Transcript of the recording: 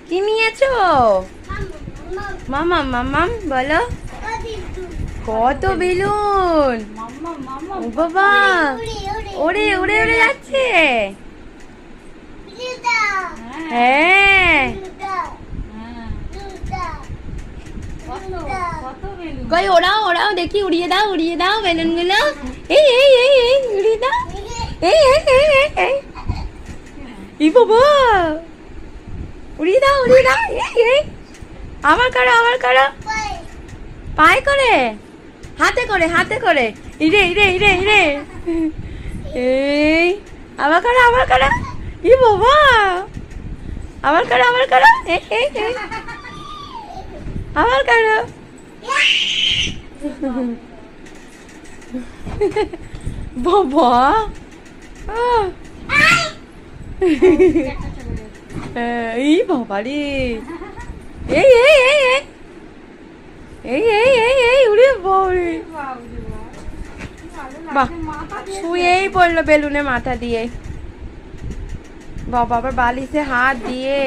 কি নিয়েছো? মামাম মামাম বলো। কত বেলুন! ও বাবা, ওরে ওরে ওরে যাচ্ছে। হ্যাঁ, কই ওড়াও ওড়াও দেখি, উড়িয়ে দাও বেলুন গুলো। এই এই এই এই উড়িয়ে দাও। এই এই এই এই এই ই বাবা, উড়িয়ে দাও এই এই। আবার করো পায়ে করে, হাতে করে ইরে ইরে ইরে ইরে। এই আবার করো ই বাবা, আবার করো এই এই এই আবার করো। বাবা এই বাবা রে, এই এই এই এই এই এই এই এই উড়ে বাবারে, বাহ শুয়েই পড়লো বেলুনে মাথা দিয়ে। বাবা আবার বালিশে হাত দিয়ে